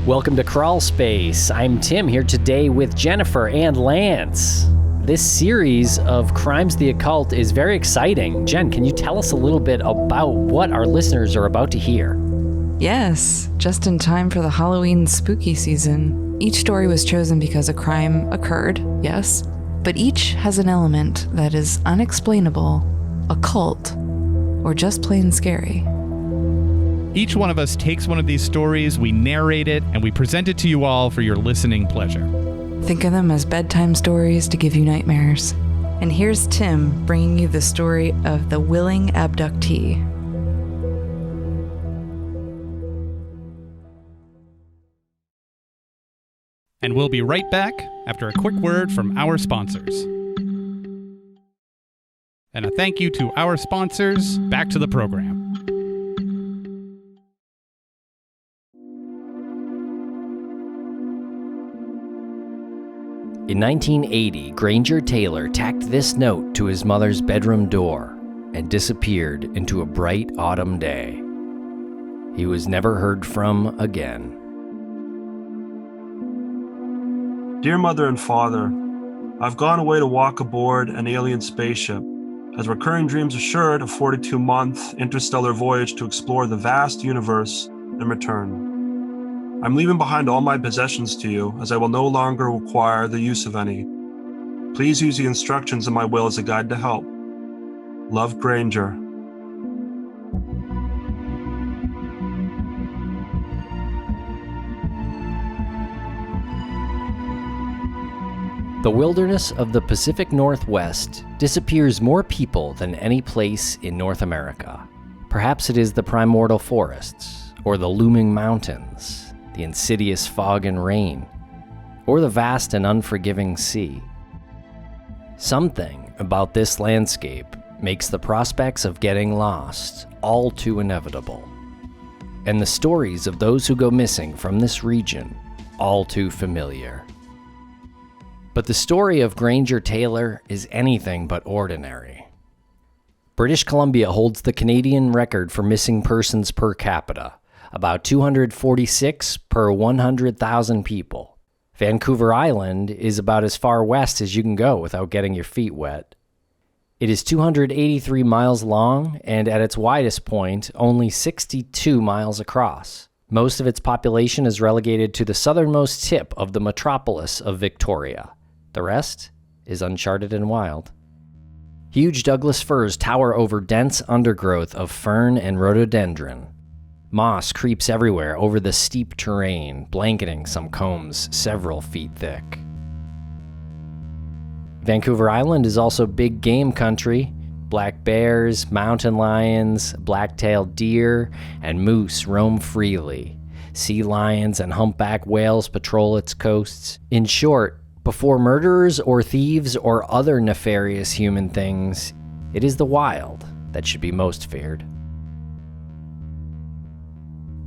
Welcome to Crawlspace. I'm Tim here today with Jennifer and Lance. This series of Crimes the Occult is very exciting. Jen, can you tell us a little bit about what our listeners are about to hear? Yes, just in time for the Halloween spooky season. Each story was chosen because a crime occurred, yes, but each has an element that is unexplainable, occult, or just plain scary. Each one of us takes one of these stories, we narrate it, and we present it to you all for your listening pleasure. Think of them as bedtime stories to give you nightmares. And here's Tim bringing you the story of the willing abductee. And we'll be right back after a quick word from our sponsors. And a thank you to our sponsors. Back to the program. In 1980, Granger Taylor tacked this note to his mother's bedroom door and disappeared into a bright autumn day. He was never heard from again. Dear Mother and Father, I've gone away to walk aboard an alien spaceship, as recurring dreams assured a 42-month interstellar voyage to explore the vast universe and return. I'm leaving behind all my possessions to you, as I will no longer require the use of any. Please use the instructions in my will as a guide to help. Love, Granger. The wilderness of the Pacific Northwest disappears more people than any place in North America. Perhaps it is the primordial forests, or the looming mountains, the insidious fog and rain, or the vast and unforgiving sea. Something about this landscape makes the prospects of getting lost all too inevitable, and the stories of those who go missing from this region all too familiar. But the story of Granger Taylor is anything but ordinary. British Columbia holds the Canadian record for missing persons per capita, about 246 per 100,000 people. Vancouver Island is about as far west as you can go without getting your feet wet. It is 283 miles long and at its widest point, only 62 miles across. Most of its population is relegated to the southernmost tip of the metropolis of Victoria. The rest is uncharted and wild. Huge Douglas firs tower over dense undergrowth of fern and rhododendron. Moss creeps everywhere over the steep terrain, blanketing some combs several feet thick. Vancouver Island is also big game country. Black bears, mountain lions, black-tailed deer, and moose roam freely. Sea lions and humpback whales patrol its coasts. In short, before murderers or thieves or other nefarious human things, it is the wild that should be most feared.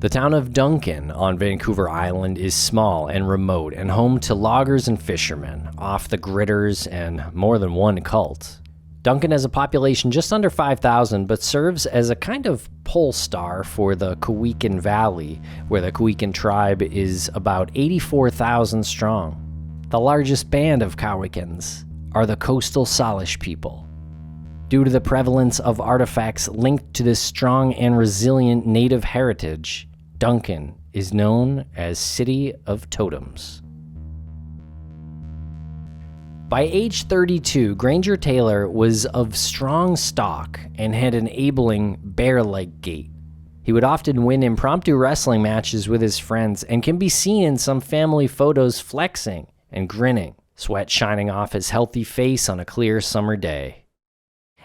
The town of Duncan on Vancouver Island is small and remote and home to loggers and fishermen, off-the-gridders, and more than one cult. Duncan has a population just under 5,000, but serves as a kind of pole star for the Cowichan Valley, where the Cowichan tribe is about 84,000 strong. The largest band of Cowichans are the coastal Salish people. Due to the prevalence of artifacts linked to this strong and resilient native heritage, Duncan is known as City of Totems. By age 32, Granger Taylor was of strong stock and had an abling, bear-like gait. He would often win impromptu wrestling matches with his friends and can be seen in some family photos flexing and grinning, sweat shining off his healthy face on a clear summer day.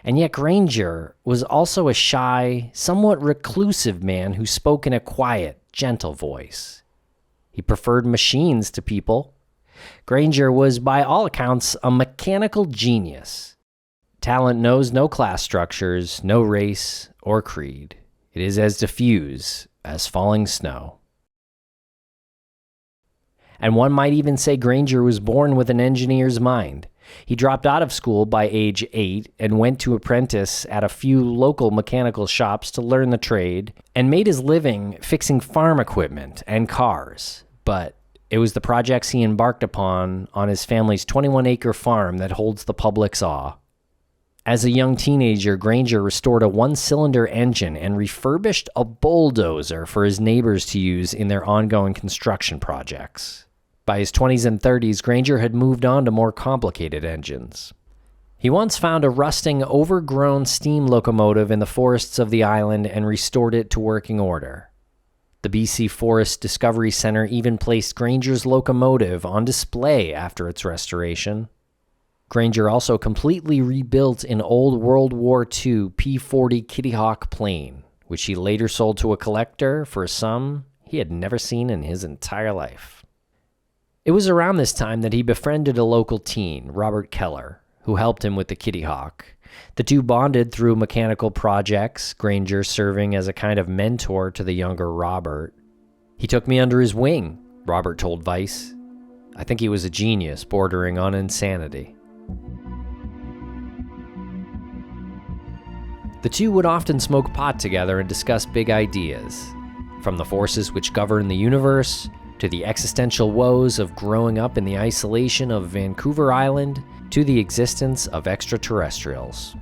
And yet Granger was also a shy, somewhat reclusive man who spoke in a quiet, gentle voice. He preferred machines to people. Granger was, by all accounts, a mechanical genius. Talent knows no class structures, no race or creed. It is as diffuse as falling snow. And one might even say Granger was born with an engineer's mind. He dropped out of school by age 8 and went to apprentice at a few local mechanical shops to learn the trade, and made his living fixing farm equipment and cars, but it was the projects he embarked upon on his family's 21-acre farm that holds the public's awe. As a young teenager, Granger restored a one-cylinder engine and refurbished a bulldozer for his neighbors to use in their ongoing construction projects. By his 20s and 30s, Granger had moved on to more complicated engines. He once found a rusting, overgrown steam locomotive in the forests of the island and restored it to working order. The BC Forest Discovery Center even placed Granger's locomotive on display after its restoration. Granger also completely rebuilt an old World War II P-40 Kitty Hawk plane, which he later sold to a collector for a sum he had never seen in his entire life. It was around this time that he befriended a local teen, Robert Keller, who helped him with the Kitty Hawk. The two bonded through mechanical projects, Granger serving as a kind of mentor to the younger Robert. "He took me under his wing," Robert told Vice. "I think he was a genius bordering on insanity." The two would often smoke pot together and discuss big ideas, from the forces which govern the universe to the existential woes of growing up in the isolation of Vancouver Island to the existence of extraterrestrials.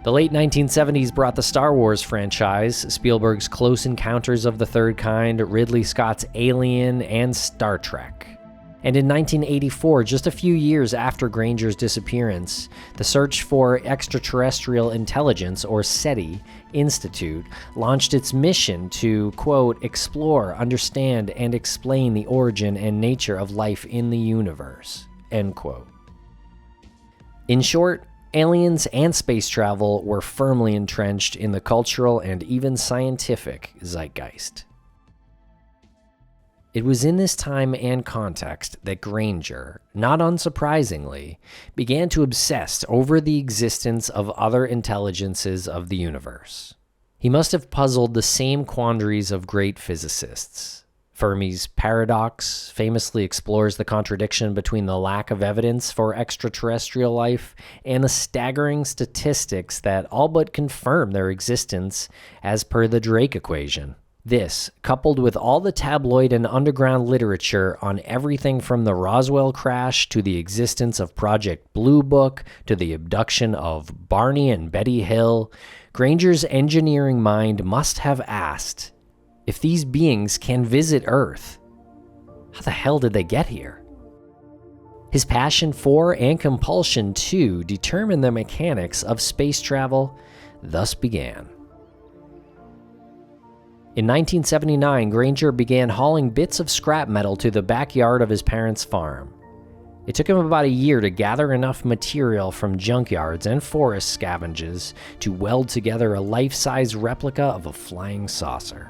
The late 1970s brought the Star Wars franchise, Spielberg's Close Encounters of the Third Kind, Ridley Scott's Alien, and Star Trek. And in 1984, just a few years after Granger's disappearance, the Search for Extraterrestrial Intelligence, or SETI, Institute launched its mission to, quote, explore, understand, and explain the origin and nature of life in the universe, end quote. In short, aliens and space travel were firmly entrenched in the cultural and even scientific zeitgeist. It was in this time and context that Granger, not unsurprisingly, began to obsess over the existence of other intelligences of the universe. He must have puzzled the same quandaries of great physicists. Fermi's paradox famously explores the contradiction between the lack of evidence for extraterrestrial life and the staggering statistics that all but confirm their existence as per the Drake equation. This, coupled with all the tabloid and underground literature on everything from the Roswell crash to the existence of Project Blue Book to the abduction of Barney and Betty Hill, Granger's engineering mind must have asked, if these beings can visit Earth, how the hell did they get here? His passion for and compulsion to determine the mechanics of space travel thus began. In 1979, Granger began hauling bits of scrap metal to the backyard of his parents' farm. It took him about a year to gather enough material from junkyards and forest scavenges to weld together a life-size replica of a flying saucer.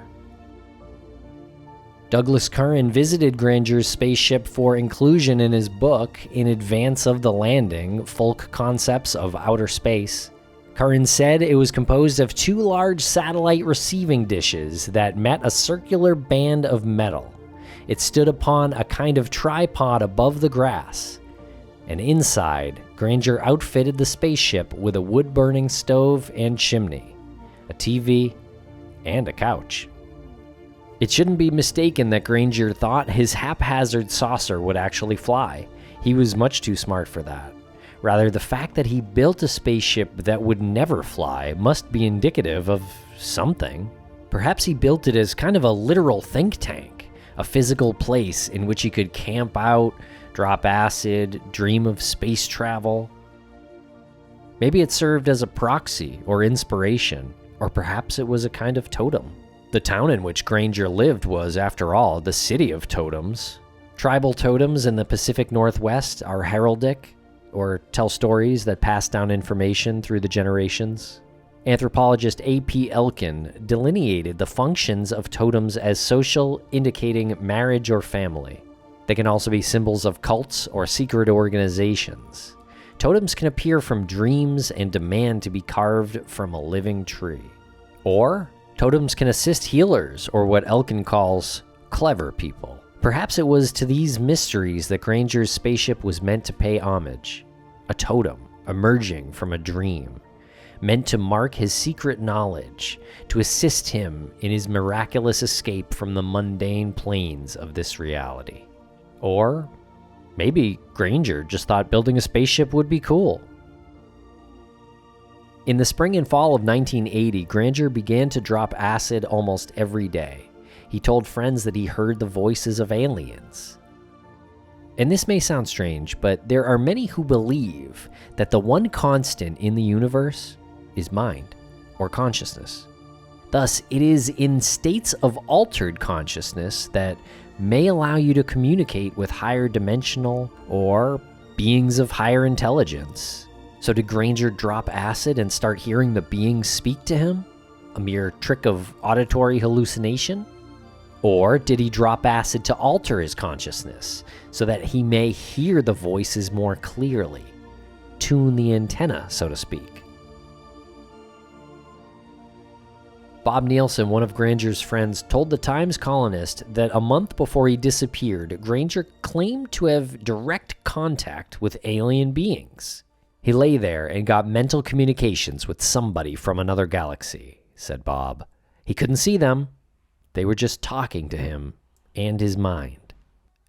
Douglas Curran visited Granger's spaceship for inclusion in his book, In Advance of the Landing, Folk Concepts of Outer Space. Curran said it was composed of two large satellite receiving dishes that met a circular band of metal. It stood upon a kind of tripod above the grass, and inside, Granger outfitted the spaceship with a wood-burning stove and chimney, a TV, and a couch. It shouldn't be mistaken that Granger thought his haphazard saucer would actually fly. He was much too smart for that. Rather, the fact that he built a spaceship that would never fly must be indicative of something. Perhaps he built it as kind of a literal think tank, a physical place in which he could camp out, drop acid, dream of space travel. Maybe it served as a proxy or inspiration, or perhaps it was a kind of totem. The town in which Granger lived was, after all, the city of totems. Tribal totems in the Pacific Northwest are heraldic, or tell stories that pass down information through the generations. Anthropologist A.P. Elkin delineated the functions of totems as social, indicating marriage or family. They can also be symbols of cults or secret organizations. Totems can appear from dreams and demand to be carved from a living tree. Or, totems can assist healers, or what Elkin calls clever people. Perhaps it was to these mysteries that Granger's spaceship was meant to pay homage. A totem emerging from a dream. meant to mark his secret knowledge, to assist him in his miraculous escape from the mundane planes of this reality. Or maybe Granger just thought building a spaceship would be cool. In the spring and fall of 1980, Granger began to drop acid almost every day. He told friends that he heard the voices of aliens. And this may sound strange, but there are many who believe that the one constant in the universe is mind, or consciousness. Thus, it is in states of altered consciousness that may allow you to communicate with higher dimensional or beings of higher intelligence. So did Granger drop acid and start hearing the beings speak to him? A mere trick of auditory hallucination? Or did he drop acid to alter his consciousness so that he may hear the voices more clearly? Tune the antenna, so to speak. Bob Nielsen, one of Granger's friends, told the Times Colonist that a month before he disappeared, Granger claimed to have direct contact with alien beings. He lay there and got mental communications with somebody from another galaxy, said Bob. He couldn't see them. They were just talking to him and his mind.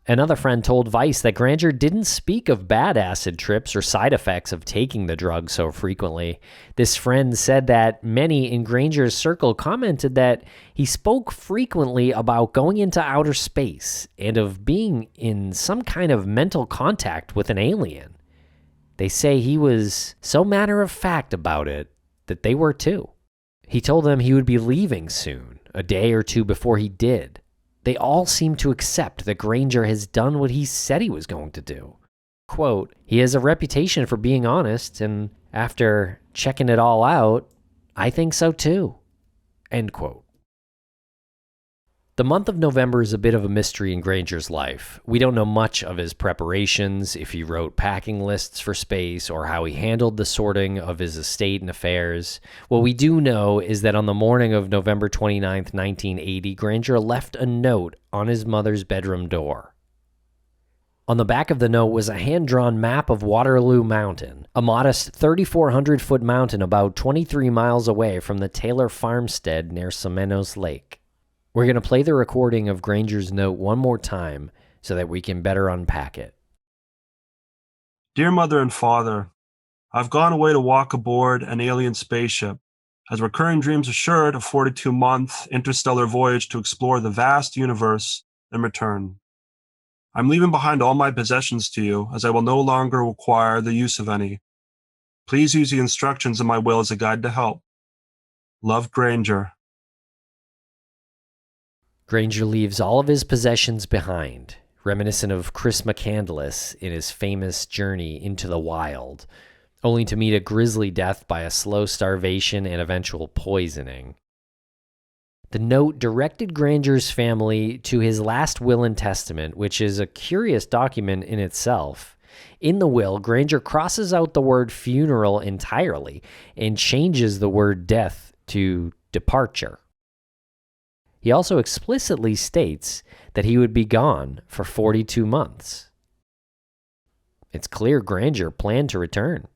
Another friend told Vice that Granger didn't speak of bad acid trips or side effects of taking the drug so frequently. This friend said that many in Granger's circle commented that he spoke frequently about going into outer space and of being in some kind of mental contact with an alien. They say he was so matter-of-fact about it that they were too. He told them he would be leaving soon, a day or two before he did. They all seem to accept that Granger has done what he said he was going to do. Quote, he has a reputation for being honest, and after checking it all out, I think so too. End quote. The month of November is a bit of a mystery in Granger's life. We don't know much of his preparations, if he wrote packing lists for space, or how he handled the sorting of his estate and affairs. What we do know is that on the morning of November 29th, 1980, Granger left a note on his mother's bedroom door. On the back of the note was a hand-drawn map of Waterloo Mountain, a modest 3,400-foot mountain about 23 miles away from the Taylor farmstead near Semenos Lake. We're going to play the recording of Granger's note one more time so that we can better unpack it. Dear Mother and Father, I've gone away to walk aboard an alien spaceship, as recurring dreams assured a 42-month interstellar voyage to explore the vast universe and return. I'm leaving behind all my possessions to you, as I will no longer require the use of any. Please use the instructions in my will as a guide to help. Love, Granger. Granger leaves all of his possessions behind, reminiscent of Chris McCandless in his famous journey into the wild, only to meet a grisly death by a slow starvation and eventual poisoning. The note directed Granger's family to his last will and testament, which is a curious document in itself. In the will, Granger crosses out the word funeral entirely and changes the word death to departure. He also explicitly states that he would be gone for 42 months. It's clear Granger planned to return.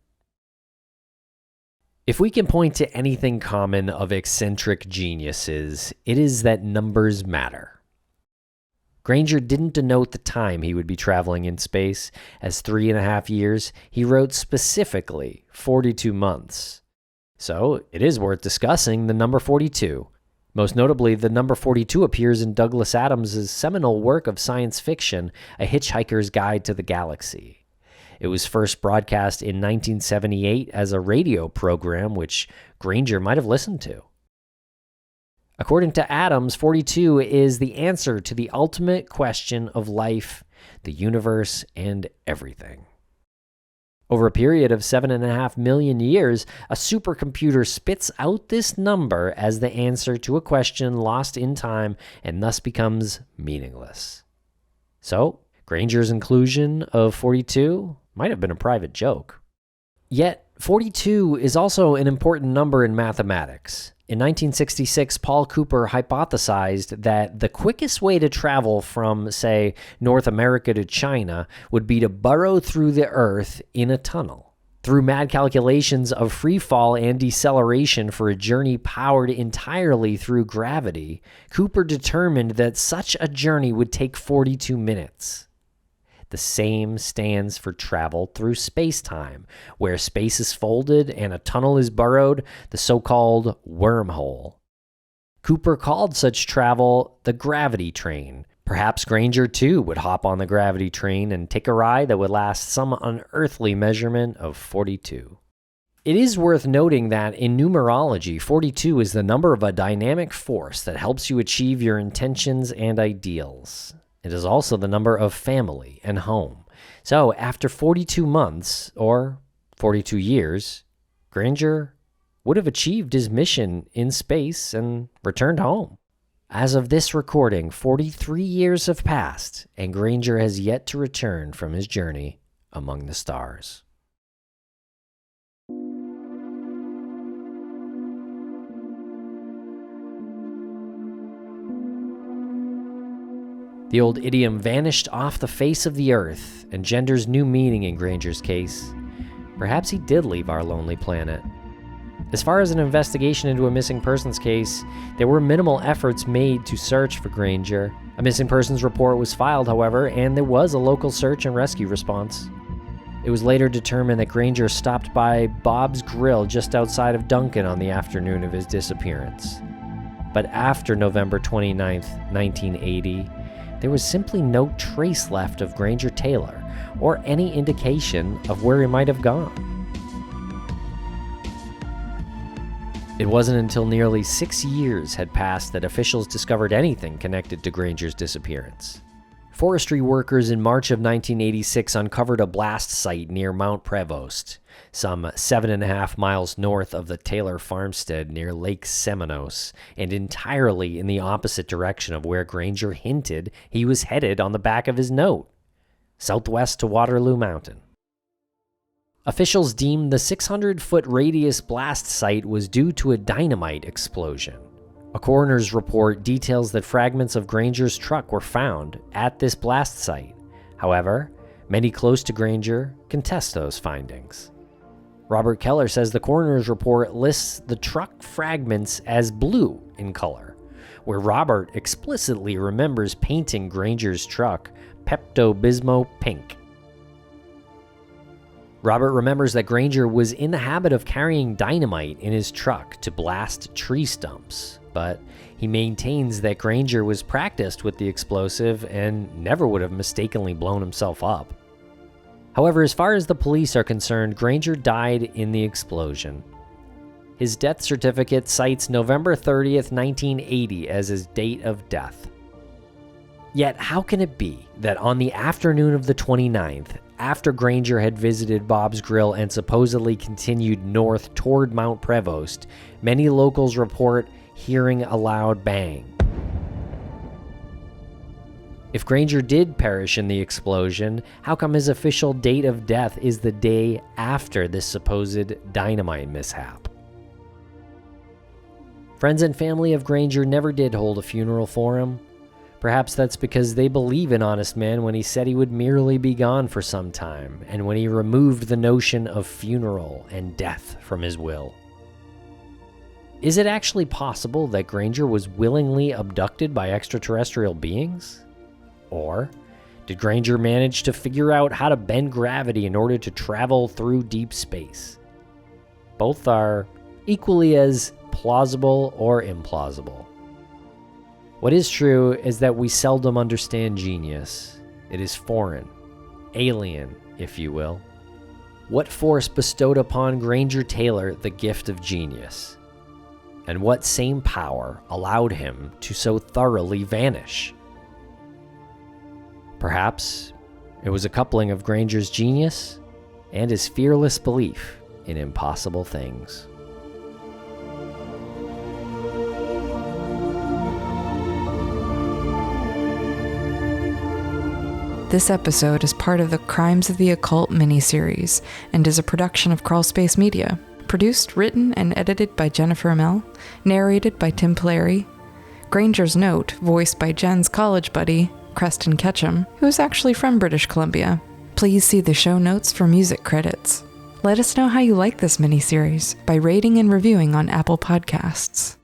If we can point to anything common of eccentric geniuses, it is that numbers matter. Granger didn't denote the time he would be traveling in space as 3.5 years. He wrote specifically 42 months. So it is worth discussing the number 42. Most notably, the number 42 appears in Douglas Adams' seminal work of science fiction, A Hitchhiker's Guide to the Galaxy. It was first broadcast in 1978 as a radio program, which Granger might have listened to. According to Adams, 42 is the answer to the ultimate question of life, the universe, and everything. Over a period of 7.5 million years, a supercomputer spits out this number as the answer to a question lost in time and thus becomes meaningless. So, Granger's inclusion of 42 might have been a private joke. Yet, 42 is also an important number in mathematics. In 1966, Paul Cooper hypothesized that the quickest way to travel from, say, North America to China would be to burrow through the Earth in a tunnel. Through mad calculations of free fall and deceleration for a journey powered entirely through gravity, Cooper determined that such a journey would take 42 minutes. The same stands for travel through space-time, where space is folded and a tunnel is burrowed, the so-called wormhole. Cooper called such travel the gravity train. Perhaps Granger, too, would hop on the gravity train and take a ride that would last some unearthly measurement of 42. It is worth noting that in numerology, 42 is the number of a dynamic force that helps you achieve your intentions and ideals. It is also the number of family and home. So after 42 months, or 42 years, Granger would have achieved his mission in space and returned home. As of this recording, 43 years have passed, and Granger has yet to return from his journey among the stars. The old idiom vanished off the face of the earth engenders new meaning in Granger's case. Perhaps he did leave our lonely planet. As far as an investigation into a missing persons case, there were minimal efforts made to search for Granger. A missing persons report was filed, however, and there was a local search and rescue response. It was later determined that Granger stopped by Bob's Grill just outside of Duncan on the afternoon of his disappearance. But after November 29, 1980, there was simply no trace left of Granger Taylor, or any indication of where he might have gone. It wasn't until nearly 6 years had passed that officials discovered anything connected to Granger's disappearance. Forestry workers in March of 1986 uncovered a blast site near Mount Prevost, some 7.5 miles north of the Taylor farmstead near Lake Seminole, and entirely in the opposite direction of where Granger hinted he was headed on the back of his note, southwest to Waterloo Mountain. Officials deemed the 600-foot radius blast site was due to a dynamite explosion. A coroner's report details that fragments of Granger's truck were found at this blast site. However, many close to Granger contest those findings. Robert Keller says the coroner's report lists the truck fragments as blue in color, where Robert explicitly remembers painting Granger's truck Pepto-Bismol pink. Robert remembers that Granger was in the habit of carrying dynamite in his truck to blast tree stumps, but he maintains that Granger was practiced with the explosive and never would have mistakenly blown himself up. However, as far as the police are concerned, Granger died in the explosion. His death certificate cites November 30th, 1980 as his date of death. Yet how can it be that on the afternoon of the 29th, after Granger had visited Bob's Grill and supposedly continued north toward Mount Prevost, many locals report hearing a loud bang? If Granger did perish in the explosion, how come his official date of death is the day after this supposed dynamite mishap? Friends and family of Granger never did hold a funeral for him. Perhaps that's because they believe in Honest Man when he said he would merely be gone for some time, and when he removed the notion of funeral and death from his will. Is it actually possible that Granger was willingly abducted by extraterrestrial beings? Or did Granger manage to figure out how to bend gravity in order to travel through deep space? Both are equally as plausible or implausible. What is true is that we seldom understand genius. It is foreign, alien, if you will. What force bestowed upon Granger Taylor the gift of genius? And what same power allowed him to so thoroughly vanish? Perhaps it was a coupling of Granger's genius and his fearless belief in impossible things. This episode is part of the Crimes of the Occult miniseries and is a production of Crawlspace Media. Produced, written, and edited by Jennifer Amell. Narrated by Tim Pilleri. Granger's Note, voiced by Jen's college buddy, Creston Ketchum, who is actually from British Columbia. Please see the show notes for music credits. Let us know how you like this miniseries by rating and reviewing on Apple Podcasts.